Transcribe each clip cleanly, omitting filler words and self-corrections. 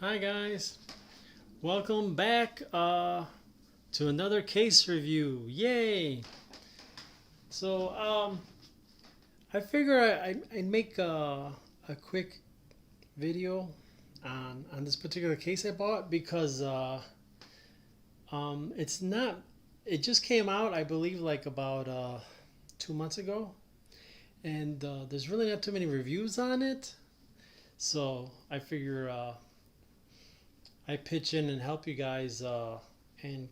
Hi guys, welcome back to another case review. Yay! So I figure I'd make a quick video on this particular case I bought because it's not. It just came out, I believe, like about 2 months ago, and there's really not too many reviews on it. So I figure I pitch in and help you guys and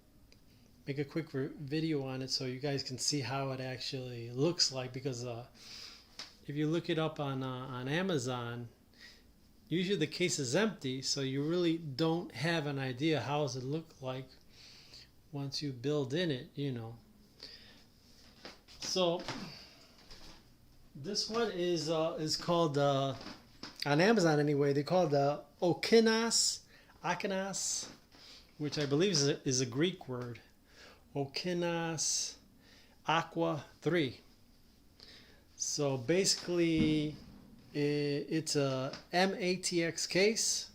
make a quick video on it so you guys can see how it actually looks like, because if you look it up on Amazon, usually the case is empty, so you really don't have an idea how does it look like once you build in it, you know. So this one is called on Amazon anyway, they call it the Okinos, which I believe is a Greek word. Okinos Aqua 3. So basically, it's a MATX case.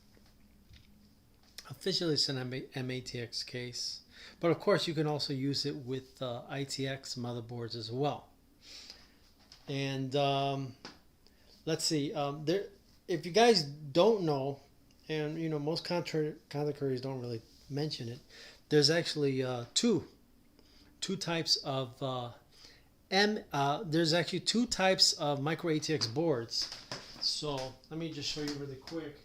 Officially, it's an MATX case, but of course, you can also use it with ITX motherboards as well. And let's see. If you guys don't know, and you know, most content don't really mention it, there's actually two types of there's actually two types of Micro-ATX boards. So let me just show you really quick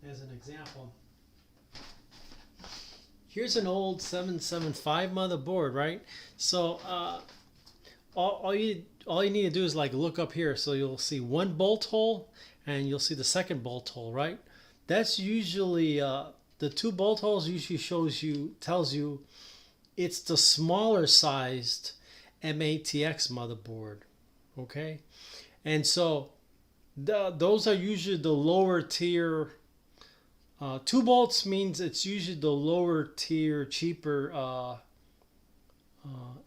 as an example. Here's an old 775 motherboard, right? So all you need to do is like look up here, so you'll see one bolt hole and you'll see the second bolt hole, right? That's usually the two bolt holes usually tells you it's the smaller sized MATX motherboard, okay? And so those are usually the lower tier. 2 bolts means it's usually the lower tier, cheaper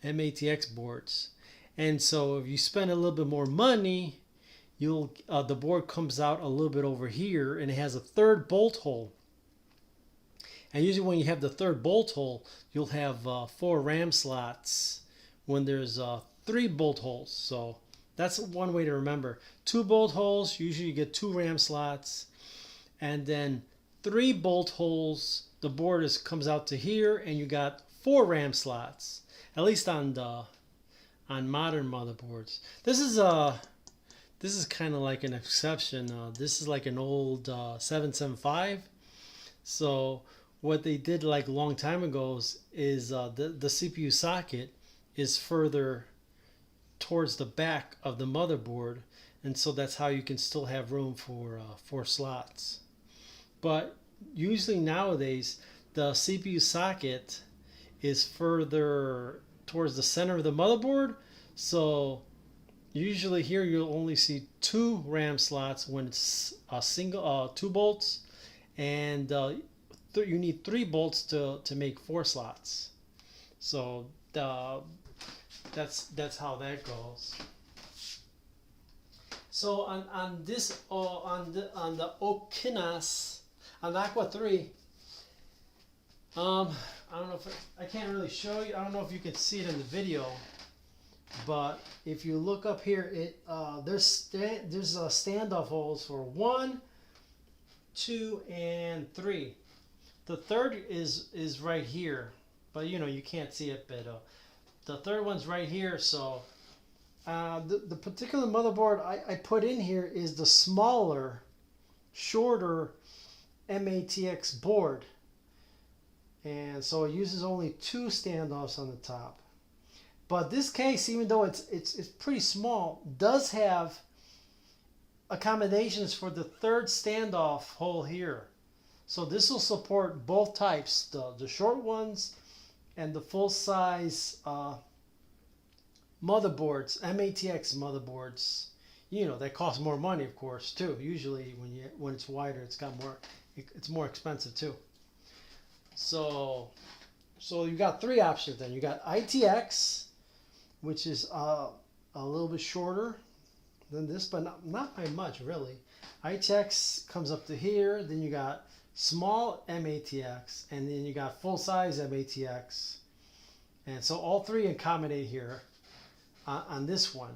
MATX boards. And so if you spend a little bit more money, you'll the board comes out a little bit over here, and it has a third bolt hole. And usually when you have the third bolt hole, you'll have 4 RAM slots when there's 3 bolt holes. So that's one way to remember. 2 bolt holes, usually you get 2 RAM slots, and then 3 bolt holes, the board comes out to here, and you got 4 RAM slots. At least on modern motherboards. This is kind of like an exception. This is like an old 775. So what they did like a long time ago is the CPU socket is further towards the back of the motherboard, and so that's how you can still have room for 4 slots. But usually nowadays the CPU socket is further towards the center of the motherboard, so usually here you'll only see 2 RAM slots when it's a single 2 bolts, and you need 3 bolts to make 4 slots. So that's how that goes. So on this on the Okinos Aqua 3, I don't know if I can't really show you. I don't know if you can see it in the video, but if you look up here, there's standoff holes for 1, 2, and 3. The third is right here, but you know you can't see it. But the third one's right here. So the particular motherboard I put in here is the smaller, shorter MATX board, and so it uses only 2 standoffs on the top. But this case, even though it's pretty small, does have accommodations for the third standoff hole here. So this will support both types, the short ones and the full size motherboards, MATX motherboards. You know, that cost more money, of course, too. Usually when it's wider, it's more expensive too. So you got 3 options then. You got ITX, which is a little bit shorter than this, but not by much really. ITX comes up to here. Then you got small MATX, and then you got full size MATX. And so all three accommodate here on this one.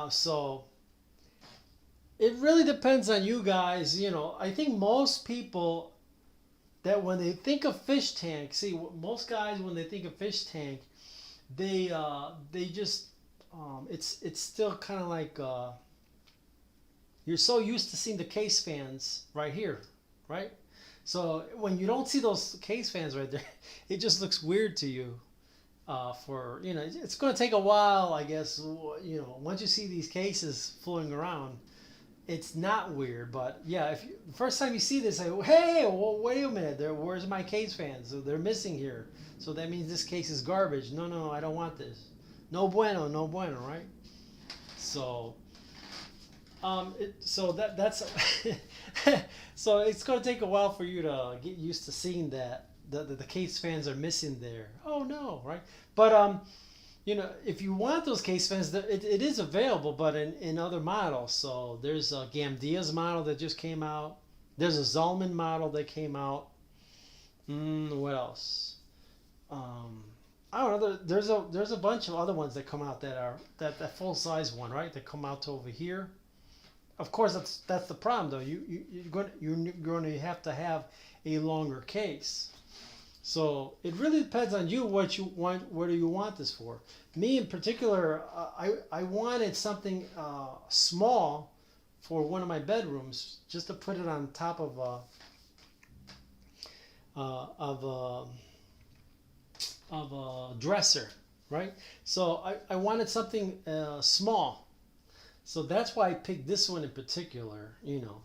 So it really depends on you guys. You know, I think most people that when they think of fish tank, see, most guys when they think of fish tank, they just it's still kind of like you're so used to seeing the case fans right here, right? So when you don't see those case fans right there, it just looks weird to you. For you know, it's going to take a while, I guess. You know, once you see these cases floating around, it's not weird. But yeah, if the first time you see this, say, hey, well, wait a minute, where's my case fans? So they're missing here. So that means this case is garbage. No, no, I don't want this. No bueno, no bueno, right? So. So that's so it's going to take a while for you to get used to seeing that the case fans are missing there. Oh no, right? But you know, if you want those case fans, it is available, but in other models. So there's a Gamdia's model that just came out. There's a Zalman model that came out. What else? I don't know. There's a bunch of other ones that come out that are that full size one, right? That come out to over here. Of course, that's the problem though. You're going to have to have a longer case. So it really depends on you what you want. What do you want this for? Me in particular, I wanted something small for one of my bedrooms, just to put it on top of a dresser, right? So I wanted something small. So that's why I picked this one in particular, you know.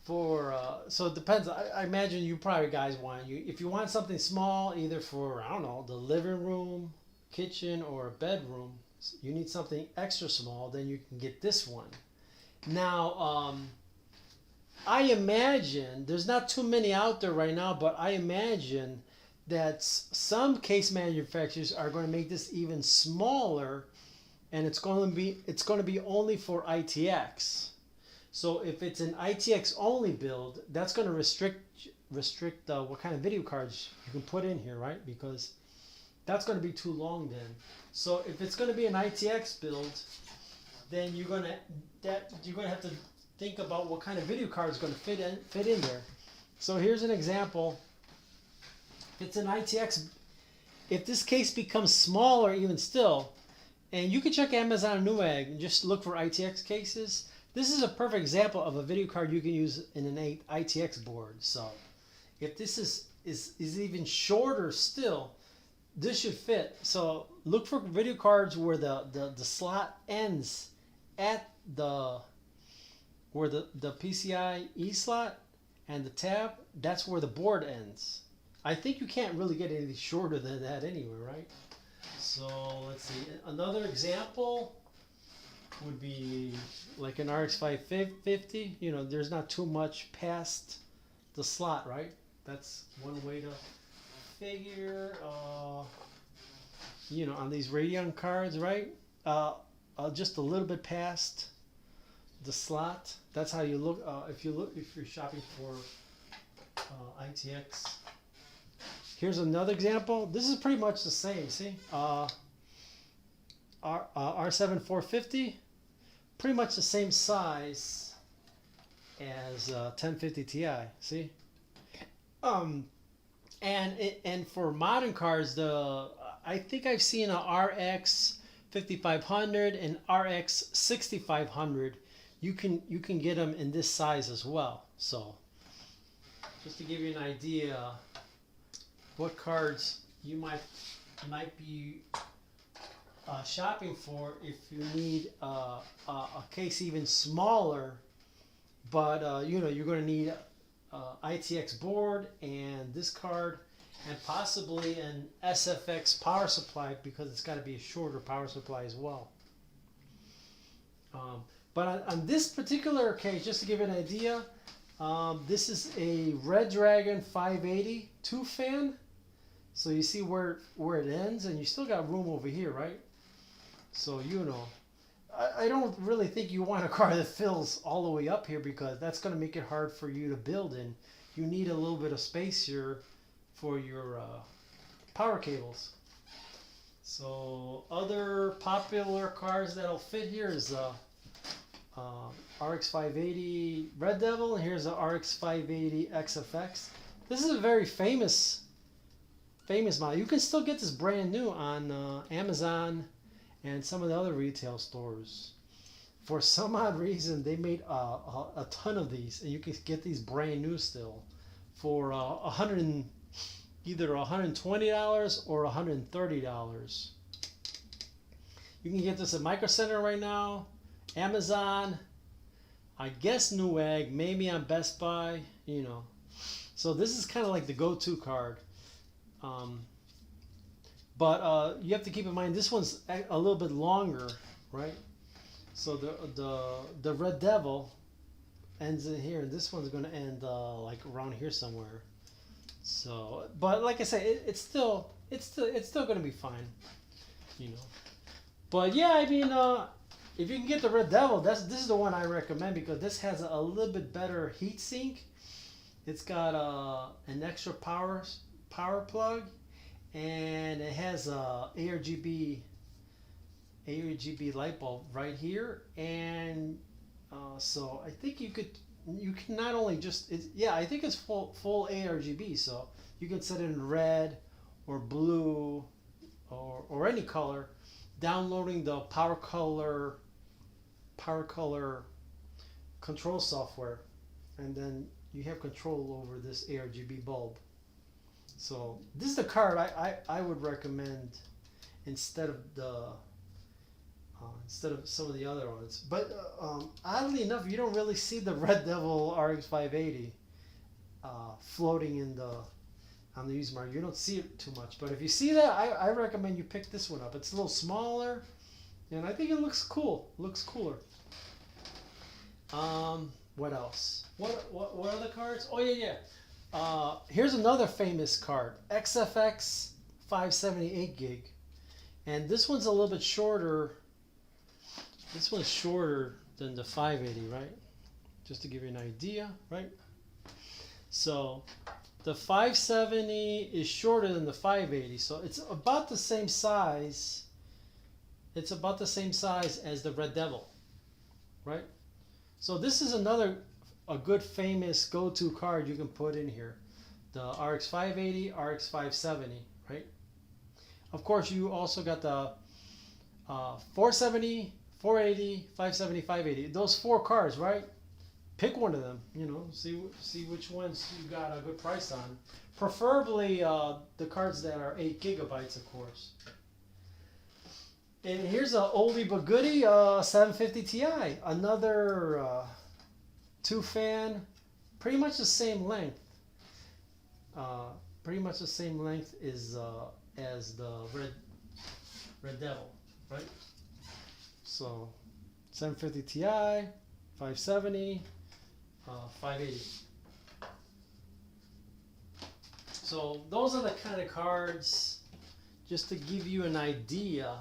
For so it depends. I imagine you probably guys want if you want something small, either for I don't know the living room, kitchen, or a bedroom. You need something extra small. Then you can get this one. Now, I imagine there's not too many out there right now, but I imagine that some case manufacturers are going to make this even smaller. And it's going to be only for ITX. So if it's an ITX only build, that's going to restrict what kind of video cards you can put in here, right? Because that's going to be too long then. So if it's going to be an ITX build, then you're going to have to think about what kind of video card is going to fit in there. So here's an example. If it's an ITX, if this case becomes smaller even still. And you can check Amazon and Newegg and just look for ITX cases. This is a perfect example of a video card you can use in an ITX board. So if this is even shorter still, this should fit. So look for video cards where the slot ends at where the PCIe slot and the tab, that's where the board ends. I think you can't really get any shorter than that anyway, right? So let's see, another example would be like an RX 550. You know, there's not too much past the slot, right? That's one way to figure, you know, on these Radeon cards, right? Just a little bit past the slot. That's how you look, if you're shopping for ITX. Here's another example. This is pretty much the same. See, R7 450, pretty much the same size as 1050 Ti. See, and for modern cars, I think I've seen a RX 5500 and RX 6500. You can get them in this size as well. So just to give you an idea what cards you might be shopping for if you need a case even smaller, but you know, you're going to need ITX board and this card and possibly an SFX power supply, because it's got to be a shorter power supply as well. But on this particular case, just to give you an idea, this is a Red Dragon 580 2 fan. So you see where it ends, and you still got room over here, right? So you know, I don't really think you want a car that fills all the way up here, because that's going to make it hard for you to build in. You need a little bit of space here for your power cables. So other popular cars that'll fit here is RX 580 Red Devil, and here's the RX 580 XFX. This is a very famous model. You can still get this brand new on Amazon and some of the other retail stores. For some odd reason, they made a ton of these, and you can get these brand new still for either $120 or $130. You can get this at Micro Center right now, Amazon, I guess Newegg, maybe on Best Buy, you know. So this is kind of like the go-to card. But you have to keep in mind, this one's a little bit longer, right? So the Red Devil ends in here, and this one's going to end like around here somewhere. So, but like I say, it's still going to be fine, you know. But yeah, I mean, if you can get the Red Devil, this is the one I recommend, because this has a little bit better heat sink. It's got an extra power plug, and it has a ARGB light bulb right here, and so I think you can not only just I think it's full ARGB, so you can set it in red or blue or any color. Downloading the PowerColor control software, and then you have control over this ARGB bulb. So this is the card I would recommend instead of some of the other ones. But oddly enough, you don't really see the Red Devil RX 580 floating on the used market. You don't see it too much. But if you see that, I recommend you pick this one up. It's a little smaller, and I think it looks cool. It looks cooler. What else? What other cards? Oh yeah. Here's another famous card, XFX 578 gig, and this one's a little bit shorter. This one's shorter than the 580, right? Just to give you an idea, right? So the 570 is shorter than the 580, so it's about the same size. It's about the same size as the Red Devil, right? So this is a good famous go-to card you can put in here. The RX 580, RX 570, right? Of course, you also got the 470, 480, 570, 580. Those four cards, right? Pick one of them, you know, see which ones you got a good price on. Preferably the cards that are 8 gigabytes, of course. And here's a oldie but goodie, 750 Ti. Another 2-fan, pretty much the same length. Pretty much the same length as the Red Devil, right? So 750 Ti, 570, 580. So those are the kind of cards, just to give you an idea,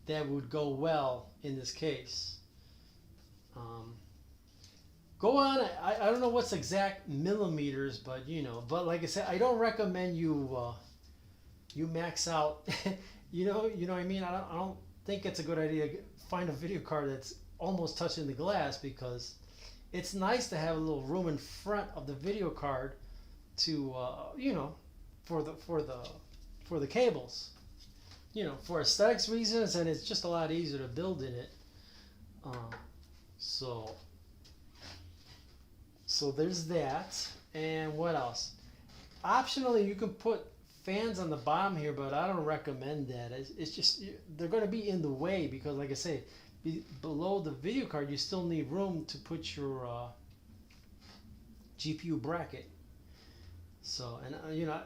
that would go well in this case. Go on, I don't know what's exact millimeters, but you know, but like I said, I don't recommend you max out. you know what I mean? I don't think it's a good idea to find a video card that's almost touching the glass, because it's nice to have a little room in front of the video card to you know, for the cables, you know, for aesthetics reasons, and it's just a lot easier to build in it. So there's that. And what else? Optionally, you can put fans on the bottom here, but I don't recommend that. It's just, they're going to be in the way, because like I say, below the video card, you still need room to put your GPU bracket. So, and you know,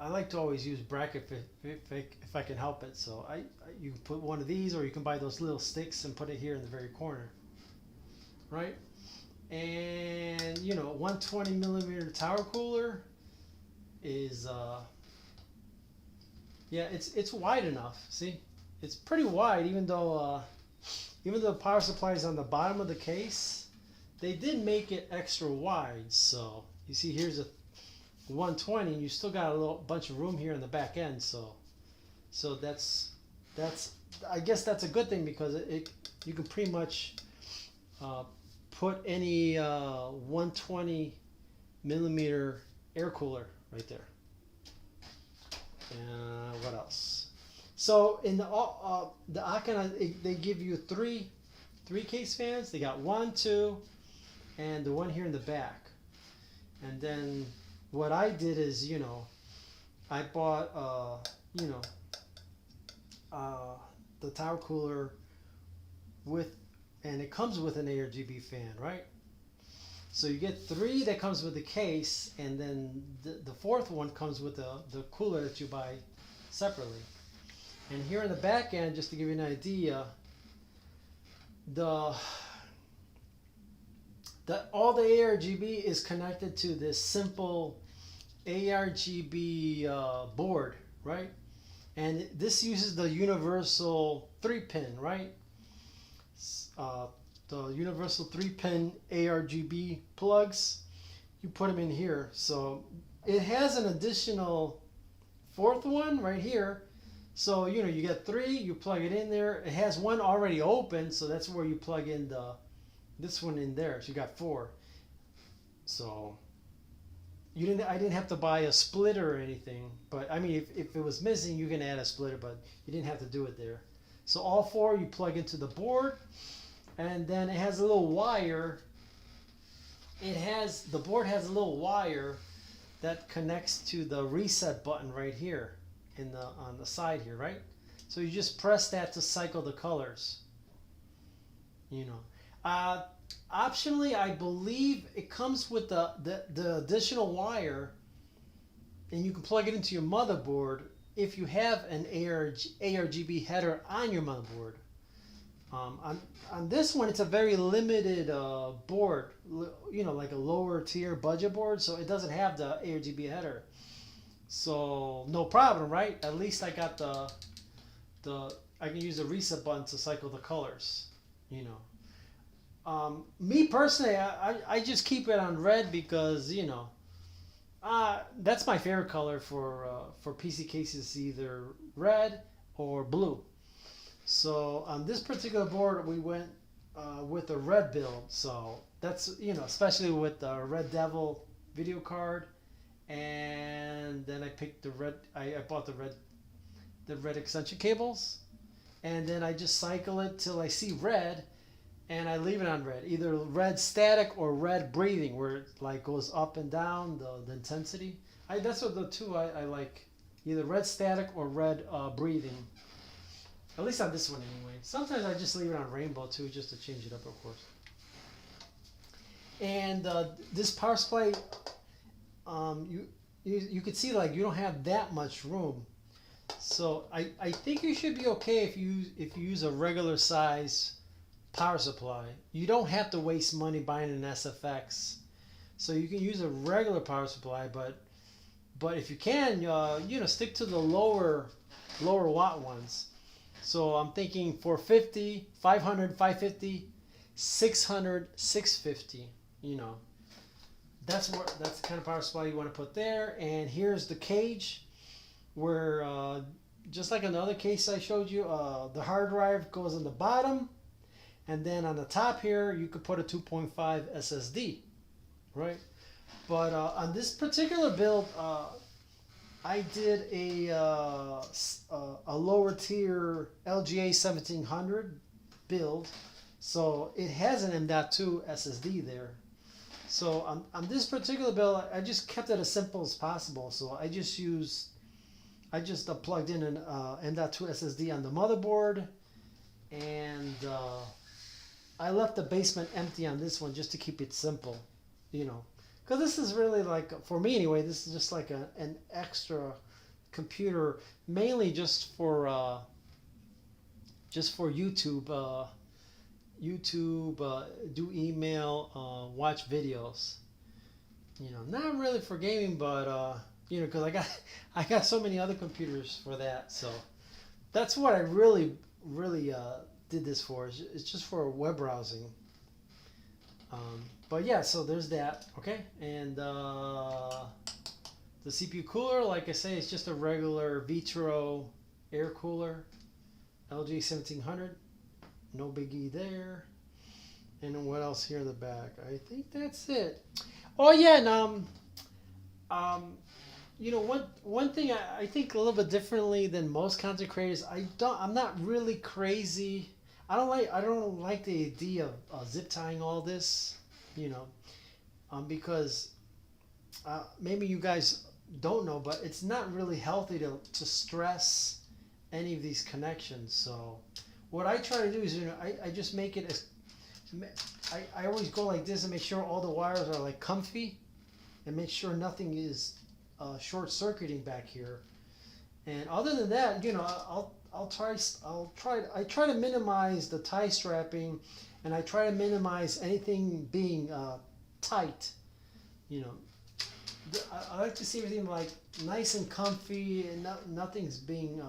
I like to always use bracket if I can help it. So you can put one of these, or you can buy those little sticks and put it here in the very corner, right? And you know, 120 millimeter tower cooler is yeah, it's wide enough. See, it's pretty wide, even though even though the power supply is on the bottom of the case, they did make it extra wide. So you see here's a 120, and you still got a little bunch of room here in the back end. So that's I guess that's a good thing, because you can pretty much put any 120 millimeter air cooler right there. What else? So in the Okinos, they give you three case fans. They got 1, 2, and the one here in the back. And then what I did is, you know, I bought you know, the tower cooler with, and it comes with an ARGB fan, right? So you get 3 that comes with the case, and then the 4th one comes with the cooler that you buy separately. And here in the back end, just to give you an idea, all the ARGB is connected to this simple ARGB board, right? And this uses the universal 3-pin, right? The universal 3-pin ARGB plugs, you put them in here. So it has an additional 4th one right here. So, you know, you get 3, you plug it in there. It has one already open, so that's where you plug in this one in there. So you got 4. So I didn't have to buy a splitter or anything. But I mean, if it was missing, you can add a splitter, but you didn't have to do it there. So all 4 you plug into the board, and then it has a little wire. The board has a little wire that connects to the reset button right here on the side here, right? So you just press that to cycle the colors. You know, optionally, I believe it comes with the additional wire, and you can plug it into your motherboard if you have an ARGB header on your motherboard. On this one, it's a very limited board, you know, like a lower tier budget board, so it doesn't have the ARGB header. So no problem, right? At least I got I can use the reset button to cycle the colors, you know. Me personally, I just keep it on red because, you know, that's my favorite color for PC cases, either red or blue. So on this particular board, we went with a red build. So that's, you know, especially with the Red Devil video card, and then I picked the red. I bought the red extension cables, and then I just cycle it till I see red, and I leave it on red, either red static or red breathing, where it like goes up and down the intensity. That's what the 2 I like, either red static or red breathing. At least on this one anyway. Sometimes I just leave it on rainbow too, just to change it up, of course. And this power supply, you could see, like, you don't have that much room. So I think you should be okay if you use a regular size power supply. You don't have to waste money buying an SFX. So you can use a regular power supply, but if you can, you know, stick to the lower watt ones. So I'm thinking 450, 500, 550, 600, 650, you know. That's the kind of power supply you want to put there. And here's the cage where, just like another case I showed you, the hard drive goes on the bottom. And then on the top here, you could put a 2.5 SSD, right? But on this particular build, I did a lower tier LGA 1700 build, so it has an M.2 SSD there. So on this particular build, I just kept it as simple as possible. So I just plugged in an M.2 SSD on the motherboard, and I left the basement empty on this one just to keep it simple, you know. Because this is really, like, for me anyway, this is just like an extra computer, mainly just for YouTube, do email, watch videos. You know, not really for gaming, but you know, because I got so many other computers for that. So that's what I really did this for. It's just for web browsing. But yeah, so there's that. Okay, and the CPU cooler, like I say, it's just a regular Vitro air cooler, LG 1700. No biggie there. And then what else here in the back? I think that's it. Oh yeah, and you know, one thing I think a little bit differently than most content creators. I'm not really crazy. I don't like the idea of zip tying all this, you know, because maybe you guys don't know, but it's not really healthy to stress any of these connections. So what I try to do is, you know, I just make it as I always go like this and make sure all the wires are like comfy, and make sure nothing is short circuiting back here. And other than that, you know, I try to minimize the tie strapping, and I try to minimize anything being tight. You know, I like to see everything like nice and comfy, and nothing's being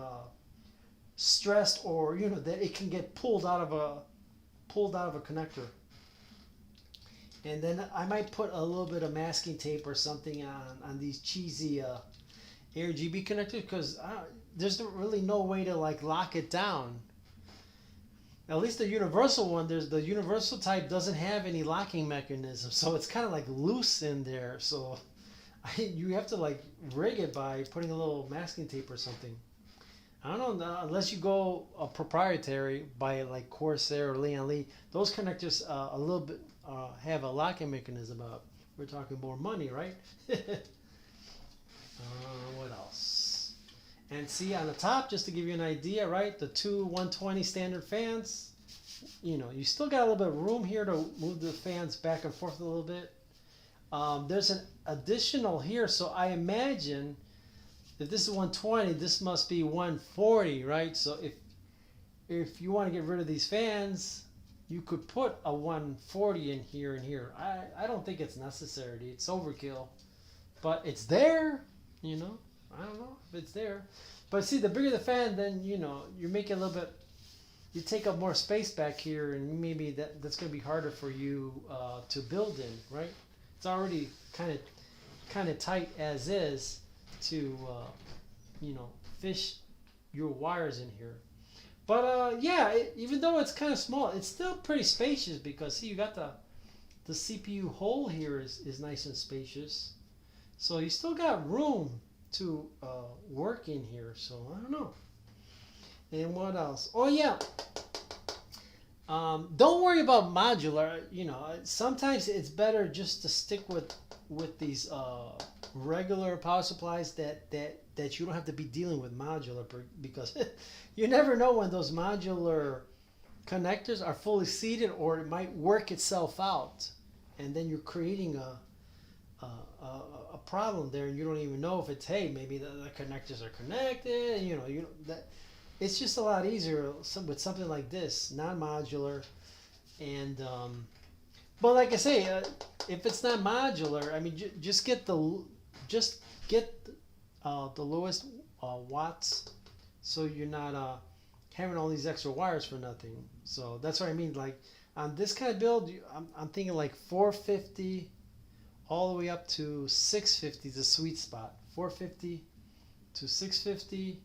stressed, or you know, that it can get pulled out of a connector. And then I might put a little bit of masking tape or something on these cheesy ARGB connectors, because there's really no way to like lock it down. At least the universal one, the universal type doesn't have any locking mechanism, so it's kind of like loose in there. So you have to like rig it by putting a little masking tape or something. I don't know, unless you go proprietary by like Corsair or Lian Li. Those connectors a little bit have a locking mechanism. We're talking more money, right? What else? And see on the top, just to give you an idea, right? The two 120 standard fans. You know, you still got a little bit of room here to move the fans back and forth a little bit. There's an additional here, so I imagine if this is 120, this must be 140, right? So if you want to get rid of these fans, you could put a 140 in here and here. I don't think it's necessary. It's overkill, but it's there, you know. I don't know if it's there, but see, the bigger the fan, then you know you make it a little bit. You take up more space back here, and maybe that's going to be harder for you to build in, right? It's already kind of tight as is to you know, fish your wires in here. But yeah, even though it's kind of small, it's still pretty spacious, because see, you got the CPU hole here is nice and spacious, so you still got room to work in here. So I don't know. And what else? Oh yeah, don't worry about modular. You know, sometimes it's better just to stick with these regular power supplies that you don't have to be dealing with modular, because you never know when those modular connectors are fully seated, or it might work itself out, and then you're creating a problem there, and you don't even know if it's, hey, maybe the connectors are connected. You know, that it's just a lot easier with something like this, non-modular. And but like I say, if it's not modular, I mean, just get the lowest watts, so you're not having all these extra wires for nothing. So that's what I mean. Like on this kind of build, I'm thinking like 450 all the way up to 650 is a sweet spot. 450 to 650,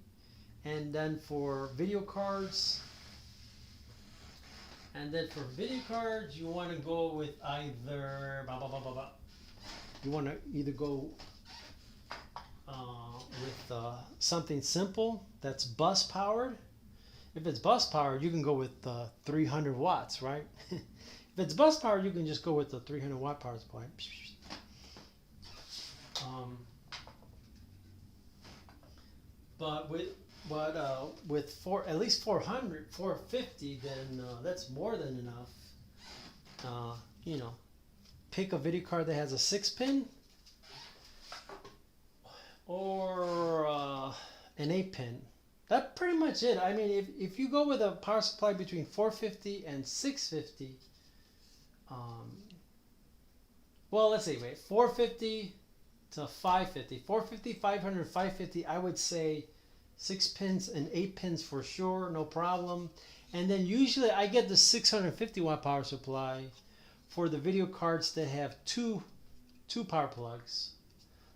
and then for video cards. And then for video cards, you want to go with either you want to either go with something simple that's bus powered. If it's bus powered, you can go with 300 watts, right? If it's bus powered, you can just go with the 300 watt power supply. But with at least 400, 450, then that's more than enough. You know, pick a video card that has a 6-pin or an 8-pin. That's pretty much it. I mean, if you go with a power supply between 450 and 650, well, let's see, 450 to 550, 450, 500, 550, I would say 6 pins and 8 pins for sure, no problem. And then usually I get the 650 watt power supply for the video cards that have two power plugs,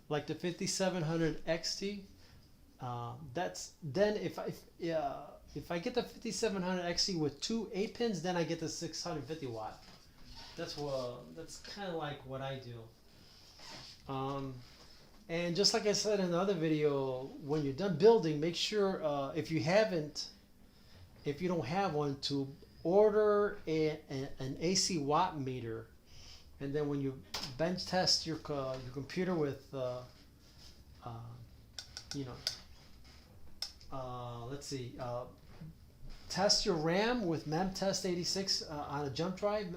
like the 5700 XT. That's then if I get the 5700 XT with two 8-pins, then I get the 650 watt. That's kind of like what I do. And just like I said in the other video, when you're done building, make sure if you don't have one, to order an AC watt meter, and then when you bench test your computer with let's see, test your RAM with MemTest 86 on a jump drive.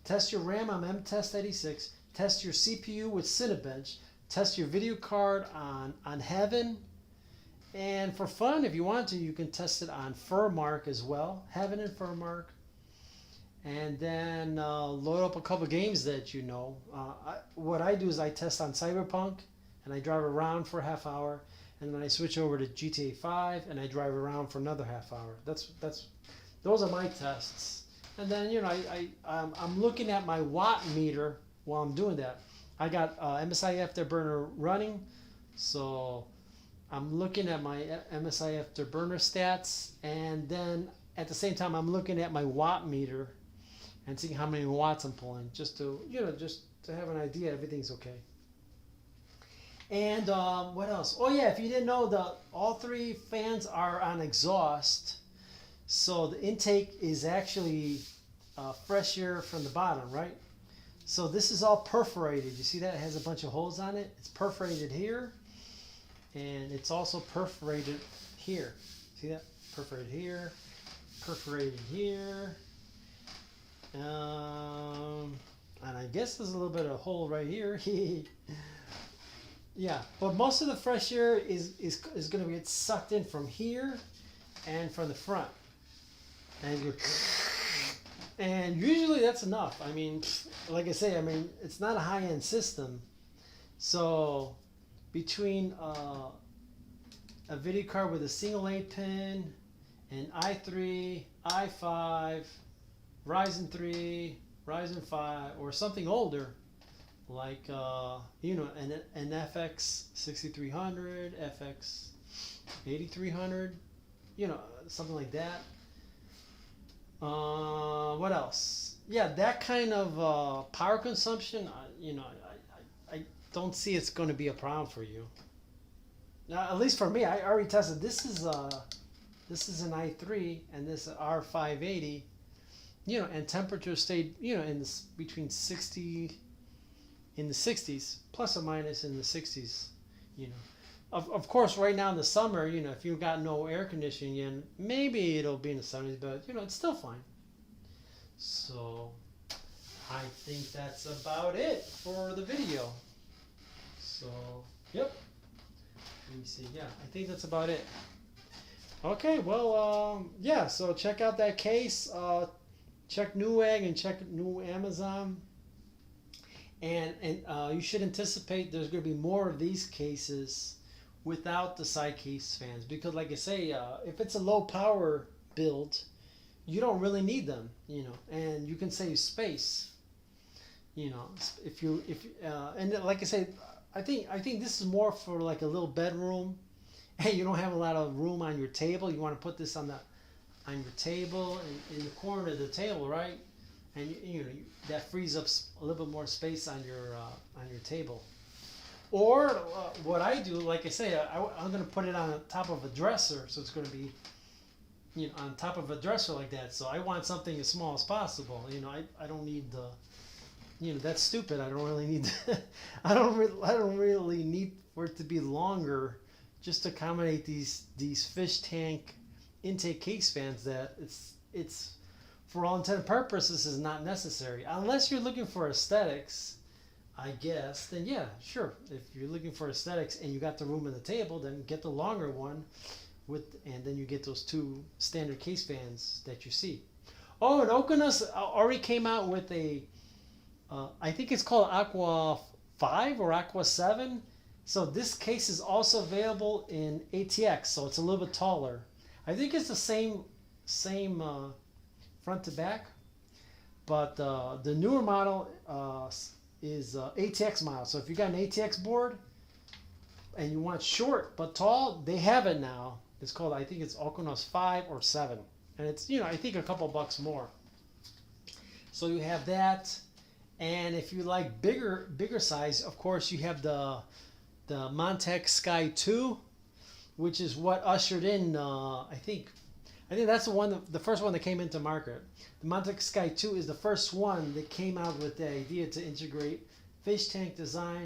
Test your RAM on MemTest 86. Test your CPU with Cinebench. Test your video card on Heaven. And for fun, if you want to, you can test it on FurMark as well. Heaven and FurMark. And then load up a couple games that you know. What I do is I test on Cyberpunk, and I drive around for a half hour. And then I switch over to GTA 5, and I drive around for another half hour. Those are my tests. And then I'm looking at my watt meter while I'm doing that. I got MSI Afterburner running, so I'm looking at my MSI Afterburner stats, and then at the same time I'm looking at my watt meter and seeing how many watts I'm pulling, just to have an idea everything's okay. And what else? Oh yeah, if you didn't know, all three fans are on exhaust, so the intake is actually fresh air from the bottom, right? So this is all perforated. You see that? It has a bunch of holes on it. It's perforated here, and it's also perforated here. See that? Perforated here, perforated here. And I guess there's a little bit of a hole right here. Yeah, but most of the fresh air is going to get sucked in from here and from the front. And usually that's enough. I mean, like I say, it's not a high-end system. So between a video card with a single 8-pin, an i3, i5, Ryzen 3, Ryzen 5, or something older, like an FX 6300, FX 8300, something like that. What else? Yeah, that kind of power consumption, I don't see it's going to be a problem for you. Now, at least for me, I already tested. This is an i3, and this is R580. And temperature stayed between 60. In the 60s, plus or minus in the 60s, Of course, right now in the summer, if you've got no air conditioning, maybe it'll be in the 70s, but, it's still fine. So, I think that's about it for the video. So, yep. Let me see. Yeah, I think that's about it. Okay, well, yeah, so check out that case. Check Newegg and check New Amazon. And you should anticipate there's going to be more of these cases without the side case fans, because like I say, if it's a low power build, you don't really need them, and you can save space, and like I say, I think this is more for like a little bedroom, and you don't have a lot of room on your table. You want to put this on your table, in the corner of the table, right? And that frees up a little bit more space on your table. Or what I do, like I say, I'm going to put it on top of a dresser, so it's going to be on top of a dresser like that. So I want something as small as possible. I don't need that's stupid. I don't really need I don't really need for it to be longer, just to accommodate these fish tank intake case fans. That it's for all intent and purposes is not necessary, unless you're looking for aesthetics, I guess. Then yeah, sure. If you're looking for aesthetics and you got the room in the table, then get the longer one, and then you get those two standard case fans that you see. Oh, and Okinos already came out with a, I think it's called Aqua 5 or Aqua 7. So this case is also available in ATX, so it's a little bit taller. I think it's the same same front to back, but the newer model is ATX model. So if you got an ATX board and you want short but tall, they have it now. It's called, I think it's Okinos 5 or 7, and it's, you know, I think a couple bucks more. So you have that, and if you like bigger size, of course you have the MATX Sky 2, which is what ushered in I think that's the first one that came into market. The MATX Sky 2 is the first one that came out with the idea to integrate fish tank design,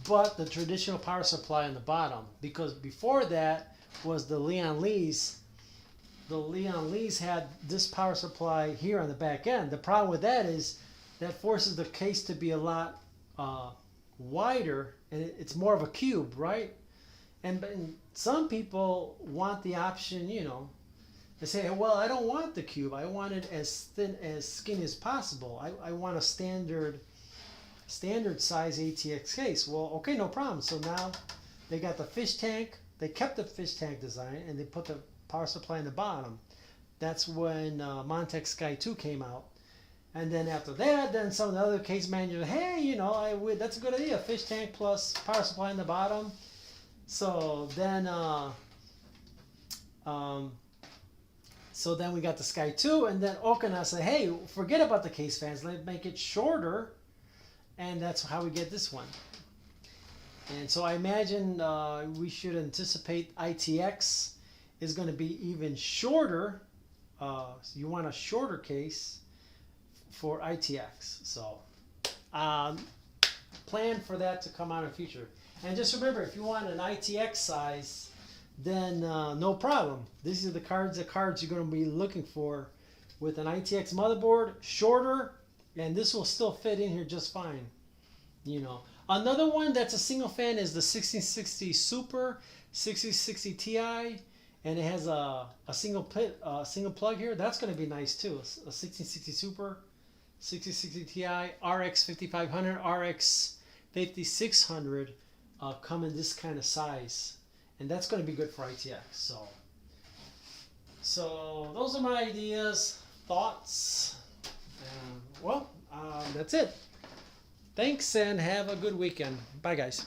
but the traditional power supply on the bottom, because before that was the Leon Lee's. The Leon Lee's had this power supply here on the back end. The problem with that is that forces the case to be a lot wider, and it's more of a cube, right? And some people want the option, you know, they say, well, I don't want the cube. I want it as thin, as skinny as possible. I want a standard size ATX case. Well, okay, no problem. So now they got the fish tank. They kept the fish tank design, and they put the power supply in the bottom. That's when MATX Sky 2 came out. And then after that, then some of the other case managers, hey, you know, that's a good idea. Fish tank plus power supply in the bottom. So then we got the Sky 2, and then Okinos said, hey, forget about the case fans. Let's make it shorter. And that's how we get this one. And so I imagine we should anticipate ITX is going to be even shorter. So you want a shorter case for ITX. So plan for that to come out in the future. And just remember, if you want an ITX size, then no problem. These are the cards you're going to be looking for with an ITX motherboard, shorter, and this will still fit in here just fine. You know, another one that's a single fan is the 1660 Super 1660 Ti, and it has a single plug here. That's going to be nice too. A 1660 Super 1660 Ti, RX 5500, RX 5600 come in this kind of size, and that's going to be good for ITX. So those are my ideas, thoughts. Well, that's it. Thanks, and have a good weekend. Bye, guys.